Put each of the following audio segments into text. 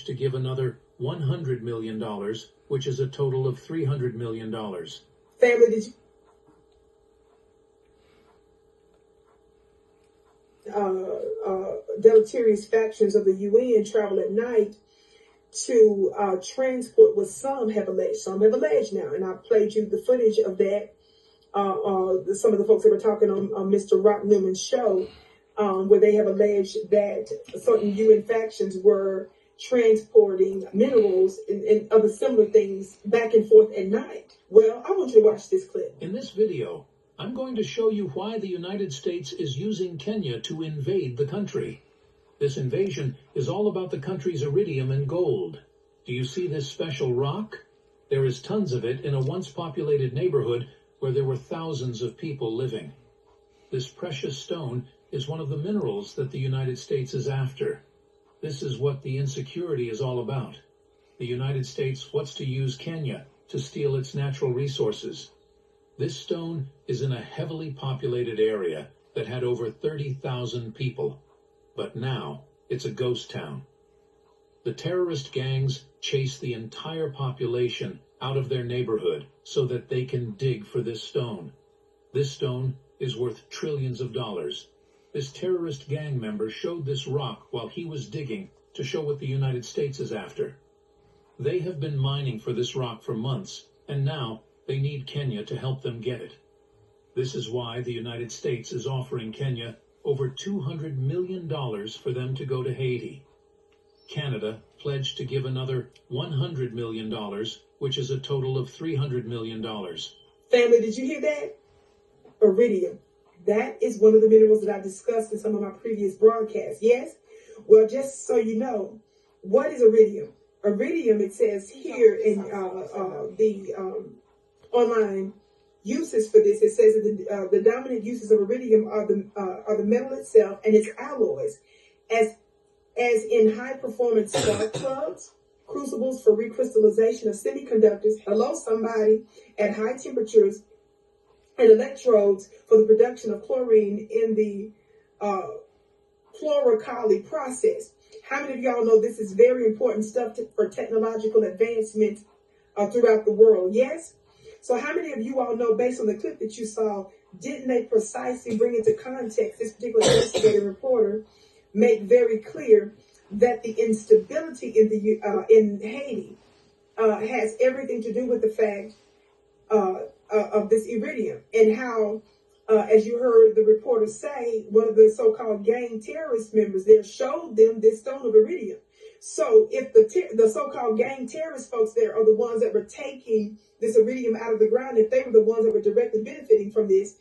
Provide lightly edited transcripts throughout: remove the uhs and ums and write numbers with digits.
to give another $100 million, which is a total of $300 million. Family, did you? Deleterious factions of the UN travel at night to transport what some have alleged. Some have alleged now, and I played you the footage of that. Some of the folks that were talking on Mr. Rock Newman's show, where they have alleged that certain UN factions were transporting minerals and other similar things back and forth at night. Well, I want you to watch this clip. In this video, I'm going to show you why the United States is using Kenya to invade the country. This invasion is all about the country's iridium and gold. Do you see this special rock? There is tons of it in a once populated neighborhood where there were thousands of people living. This precious stone is one of the minerals that the United States is after. This is what the insecurity is all about. The United States wants to use Kenya to steal its natural resources. This stone is in a heavily populated area that had over 30,000 people. But now it's a ghost town. The terrorist gangs chase the entire population out of their neighborhood so that they can dig for this stone. This stone is worth trillions of dollars. This terrorist gang member showed this rock while he was digging to show what the United States is after. They have been mining for this rock for months, and now they need Kenya to help them get it. This is why the United States is offering Kenya over $200 million for them to go to Haiti. Canada pledged to give another $100 million, which is a total of $300 million. Family, did you hear that? Iridium. That is one of the minerals that I discussed in some of my previous broadcasts. Yes? Well, just so you know, what is iridium? Iridium, it says here in the online uses for this, it says that the dominant uses of iridium are the metal itself and its alloys, as in high performance spark plugs, crucibles for recrystallization of semiconductors, hello somebody, at high temperatures, and electrodes for the production of chlorine in the chloralkali process. How many of y'all know this is very important stuff for technological advancement throughout the world? Yes? So how many of you all know, based on the clip that you saw, didn't they precisely bring into context, this particular investigative reporter make very clear that the instability in Haiti has everything to do with the fact of this iridium, and how, as you heard the reporter say, one of the so-called gang terrorist members there showed them this stone of iridium. So if the so-called gang terrorist folks there are the ones that were taking this iridium out of the ground, if they were the ones that were directly benefiting from this,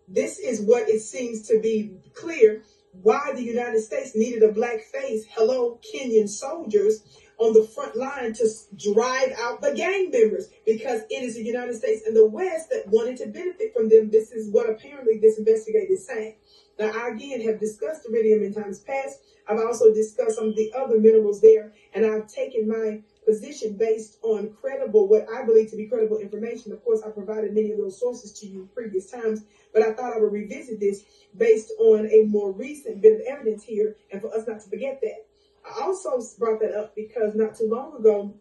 this is what it seems to be clear why the United States needed a black face, hello, Kenyan soldiers on the front line to drive out the gang members, because it is the United States and the West that wanted to benefit from them. This is what apparently this investigator is saying. Now, I again have discussed iridium in times past. I've also discussed some of the other minerals there, and I've taken my position based on credible, what I believe to be credible information. Of course, I provided many of those sources to you previous times, but I thought I would revisit this based on a more recent bit of evidence here, and for us not to forget that. I also brought that up because not too long ago,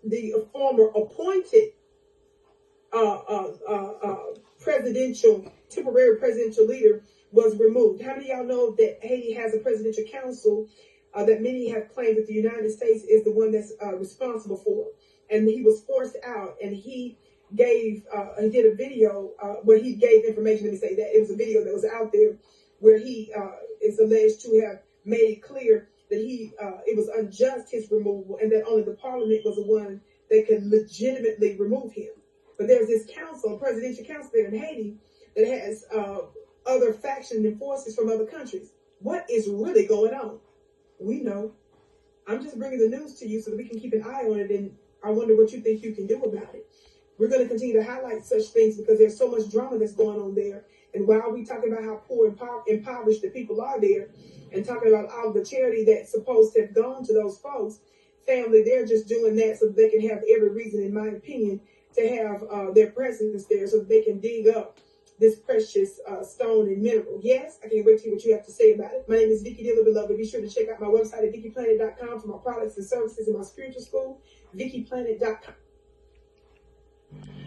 the former appointed temporary presidential leader was removed. How many of y'all know that Haiti has a presidential council that many have claimed that the United States is the one that's responsible for? And he was forced out, and he did a video where he gave information. Let me say that it was a video that was out there where he is alleged to have made it clear that it was unjust, his removal, and that only the parliament was the one that could legitimately remove him. But there's this council, a presidential council there in Haiti, that has other factions and forces from other countries. What is really going on? We know. I'm just bringing the news to you so that we can keep an eye on it, and I wonder what you think you can do about it. We're going to continue to highlight such things because there's so much drama that's going on there. And while we talking about how poor and impoverished the people are there, and talking about all the charity that's supposed to have gone to those folks, family, they're just doing that so that they can have every reason, in my opinion, to have their presence there so that they can dig up this precious stone and mineral. Yes, I can't wait to hear what you have to say about it. My name is Vicky Diller, beloved. Be sure to check out my website at VickyPlanet.com for my products and services in my spiritual school, VickyPlanet.com.